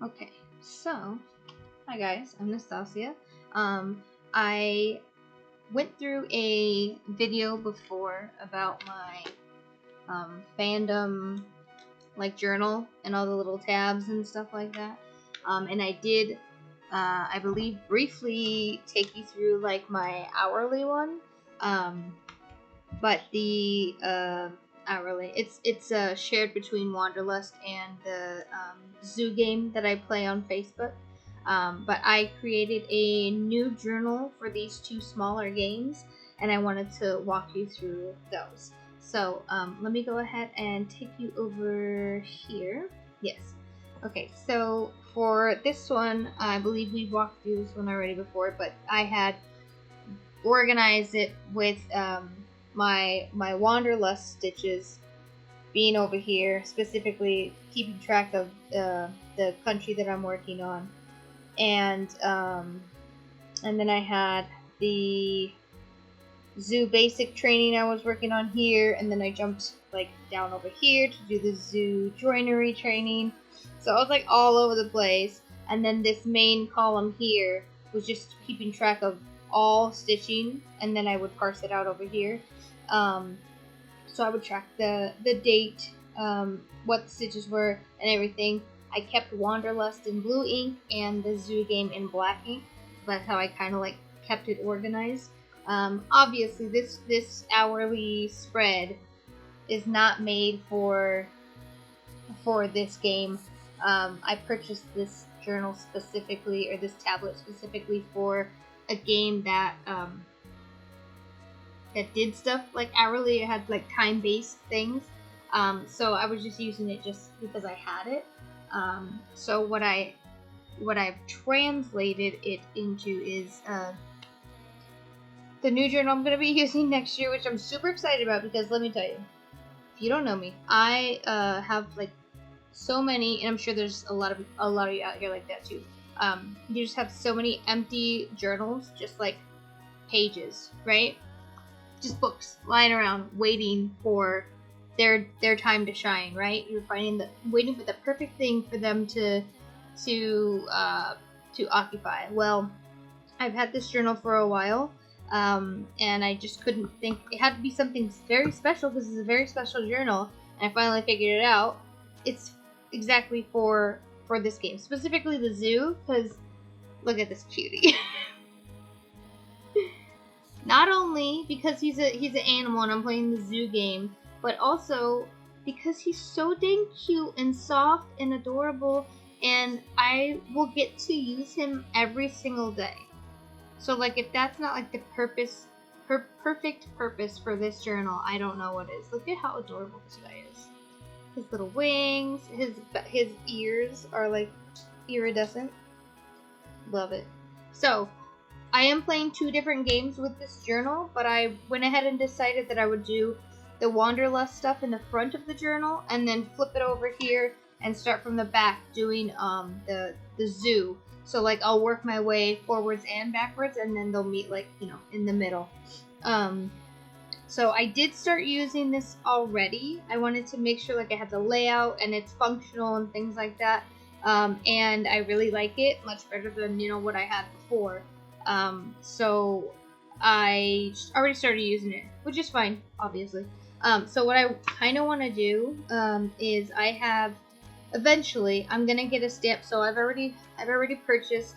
Okay, so, hi guys, I'm Nastasia. I went through a video before about my fandom journal and all the little tabs and stuff like that. And I did, I believe, briefly take you through like my hourly one. But the hourly, it's shared between Wanderlust and the zoo game that I play on Facebook. But I created a new journal for these two smaller games, and I wanted to walk you through those. So let me go ahead and take you over here. Yes. Okay, so for this one, I believe we've walked through this one already before, but I had organized it with my Wanderlust stitches being over here, specifically keeping track of the country that I'm working on, and then I had the zoo basic training I was working on here, and then I jumped like down over here to do the zoo joinery training. So I was like all over the place, and then this main column here was just keeping track of all stitching, and then I would parse it out over here. So I would track the date, what the stitches were, and everything. I kept Wanderlust in blue ink and the zoo game in black ink. So that's how I kind of like kept it organized. Obviously, this hourly spread is not made for this game. I purchased this journal specifically, or this tablet specifically, for a game that that did stuff like hourly. It had like time-based things. So I was just using it just because I had it. So what I've translated it into is the new journal I'm going to be using next year, which I'm super excited about, because let me tell you, if you don't know me, I have like so many, and I'm sure there's a lot of you out here like that too. You just have so many empty journals, just like pages, right? Just books lying around waiting for their time to shine, right? You're waiting for the perfect thing for them to occupy. Well, I've had this journal for a while, and I just couldn't think. It had to be something very special, because it's a very special journal, and I finally figured it out. It's exactly for this game, specifically the zoo, because look at this cutie. Not only because he's an animal and I'm playing the zoo game, but also because he's so dang cute and soft and adorable, and I will get to use him every single day. So like, if that's not like the perfect purpose for this journal, I don't know what is. Look at how adorable this guy is. His little wings, his ears are like iridescent. Love it. So I am playing two different games with this journal, but I went ahead and decided that I would do the Wanderlust stuff in the front of the journal, and then flip it over here and start from the back doing the zoo. So like, I'll work my way forwards and backwards, and then they'll meet like, in the middle. So I did start using this already. I wanted to make sure like I had the layout and it's functional and things like that. And I really like it much better than what I had before. So I already started using it, which is fine, obviously. So what I kind of want to do is eventually I'm gonna get a stamp. So I've already purchased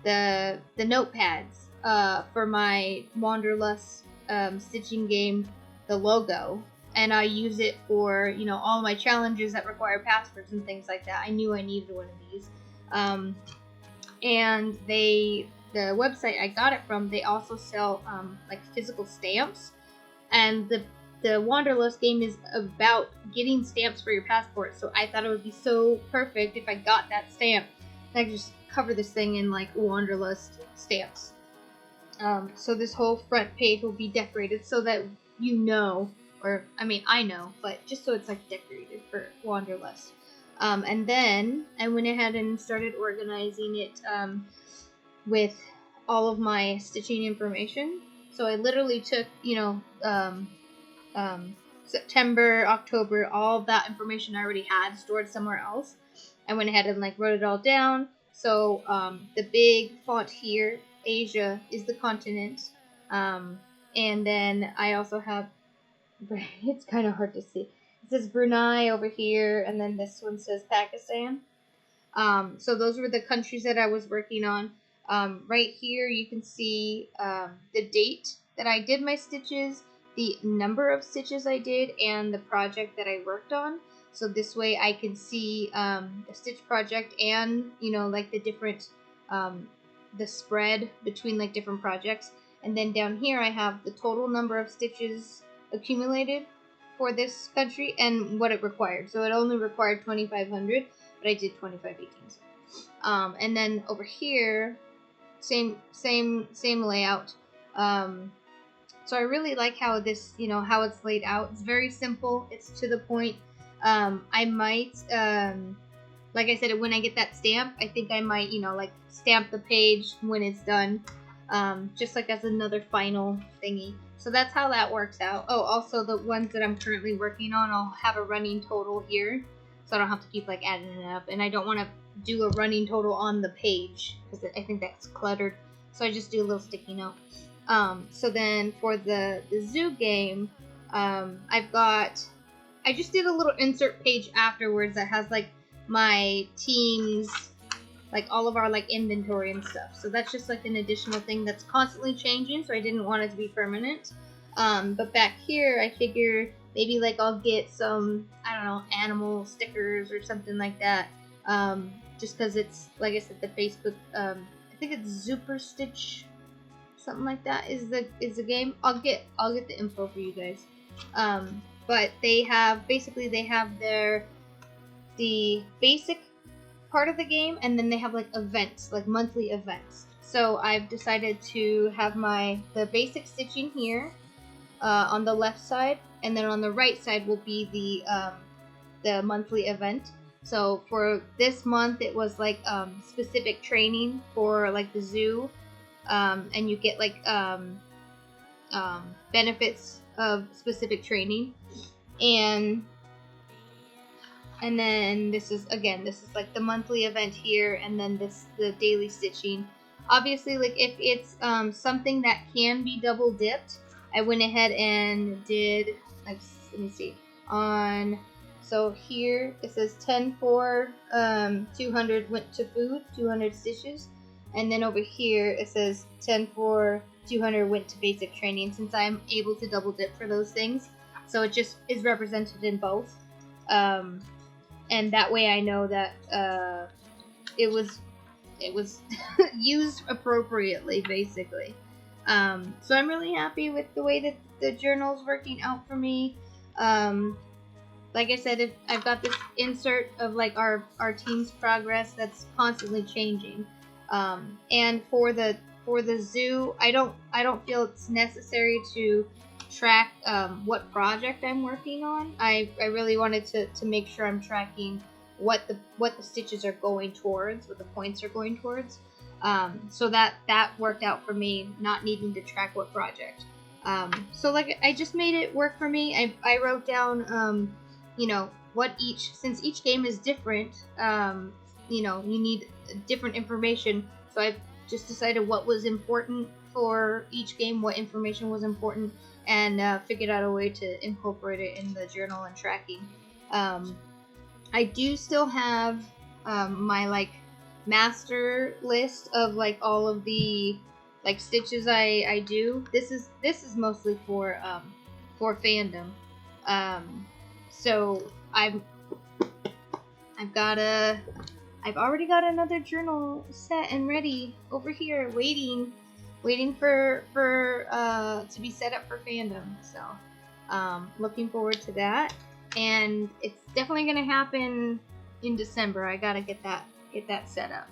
the notepads for my Wanderlust stitching game, the logo, and I use it for all my challenges that require passwords and things like that. I knew I needed one of these. And the website I got it from, they also sell like physical stamps, and the Wanderlust game is about getting stamps for your passport. So I thought it would be so perfect if I got that stamp, and I could just cover this thing in like Wanderlust stamps. So this whole front page will be decorated so that I know, but just so it's like decorated for Wanderlust. And then I went ahead and started organizing it with all of my stitching information. So I literally took, September, October, all of that information I already had stored somewhere else. I went ahead and like wrote it all down. So the big font here, Asia, is the continent. And then I also have, it's kind of hard to see. It says Brunei over here, and then this one says Pakistan. So those were the countries that I was working on. Right here you can see the date that I did my stitches, the number of stitches I did, and the project that I worked on. So this way I can see the stitch project and, you know, like the different, the spread between like different projects. And then down here I have the total number of stitches accumulated for this country and what it required. So it only required 2,500, but I did 2518s. And then over here, same layout. So I really like how this, you know, how it's laid out. It's very simple. It's to the point. I might, like I said, when I get that stamp, I think I might, you know, like stamp the page when it's done, just like as another final thingy. So that's how that works out. Oh, also the ones that I'm currently working on, I'll have a running total here, so I don't have to keep like adding it up. And I don't want to do a running total on the page because I think that's cluttered. So I just do a little sticky note. So then for the zoo game, I just did a little insert page afterwards that has like my teams, like all of our like inventory and stuff. So that's just like an additional thing that's constantly changing, so I didn't want it to be permanent. But back here I figure maybe like I'll get some, I don't know, animal stickers or something like that. Just because it's, like I said, the Facebook, I think it's ZooperStitch, something like that is the game. I'll get the info for you guys. But they have the basic part of the game, and then they have like events, like monthly events. So I've decided to have the basic stitching here on the left side, and then on the right side will be the monthly event. So for this month it was like specific training for like the zoo, and you get like benefits of specific training, and then this is like the monthly event here, and then the daily stitching. Obviously, like if it's something that can be double dipped, I went ahead and did, like, let me see, so here it says 10 for 200 went to food, 200 stitches, and then over here it says 10 for 200 went to basic training, since I'm able to double dip for those things. So it just is represented in both. And that way I know that it was used appropriately, basically. So I'm really happy with the way that the journal's working out for me. Like I said, I've got this insert of like our team's progress that's constantly changing. And for the zoo, I don't feel it's necessary to track what project I'm working on. I really wanted to make sure I'm tracking what the stitches are going towards, what the points are going towards. So that worked out for me, not needing to track what project. So like I just made it work for me. I wrote down you know, since each game is different, you know, you need different information. So I just decided what was important for each game, what information was important, and figured out a way to incorporate it in the journal and tracking. I do still have my like master list of like all of the like stitches I do. This is mostly for fandom. So I've already got another journal set and ready over here, waiting for to be set up for fandom. So looking forward to that, and it's definitely gonna happen in December. I gotta get that set up.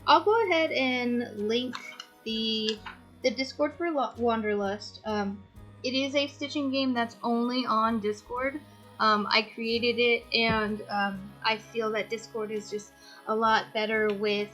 I'll go ahead and link the Discord for Wanderlust. It is a stitching game that's only on Discord. I created it, and I feel that Discord is just a lot better with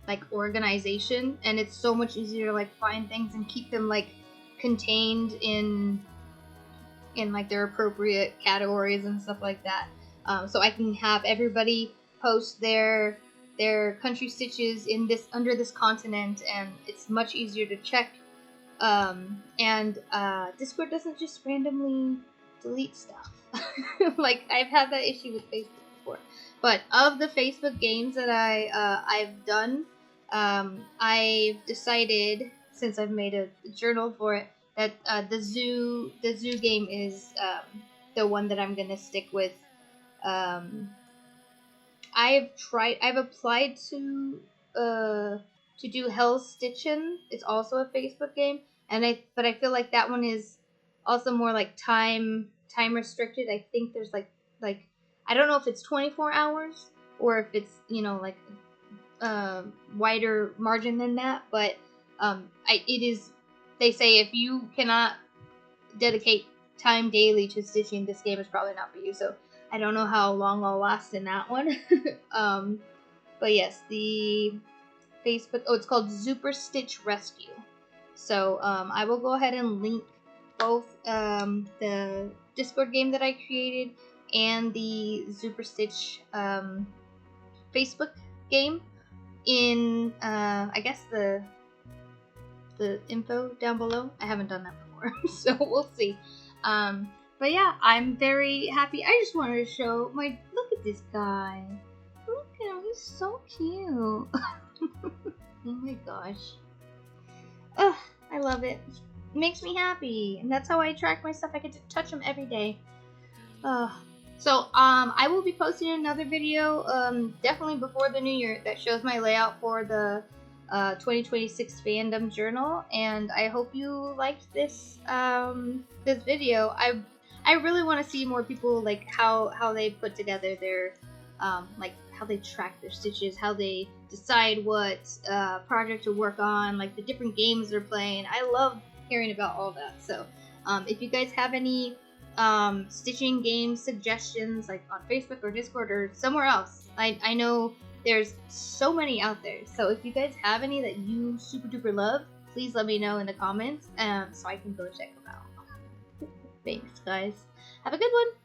like organization, and it's so much easier to like find things and keep them like contained in like their appropriate categories and stuff like that. So I can have everybody post their country stitches in this under this continent, and it's much easier to check. And Discord doesn't just randomly delete stuff. Like I've had that issue with Facebook before. But of the Facebook games that I've done, I've decided, since I've made a journal for it, that the zoo game is the one that I'm gonna stick with. I've applied to do Hell's Stitchin'. It's also a Facebook game, but I feel like that one is also more like time restricted. I think there's like I don't know if it's 24 hours or if it's like wider margin than that, but it is. They say if you cannot dedicate time daily to stitching, this game is probably not for you. So I don't know how long I'll last in that one. But yes, the Facebook. Oh, it's called ZooperStitch Rescue. So I will go ahead and link both the Discord game that I created and the ZooperStitch Facebook game in I guess the info down below. I haven't done that before, so we'll see. But yeah, I'm very happy. I just wanted to show look at this guy. Look at him, he's so cute. Oh my gosh. Ugh, I love it. It makes me happy, and that's how I track my stuff. I get to touch them every day. So I will be posting another video definitely before the new year that shows my layout for the 2026 fandom journal, and I hope you liked this this video. I really want to see more people like how they put together their like how they track their stitches, how they decide what project to work on, like the different games they're playing. I love hearing about all that. So if you guys have any stitching game suggestions, like on Facebook or Discord or somewhere else, I know there's so many out there. So if you guys have any that you super duper love, please let me know in the comments so I can go check them out. Thanks, guys. Have a good one.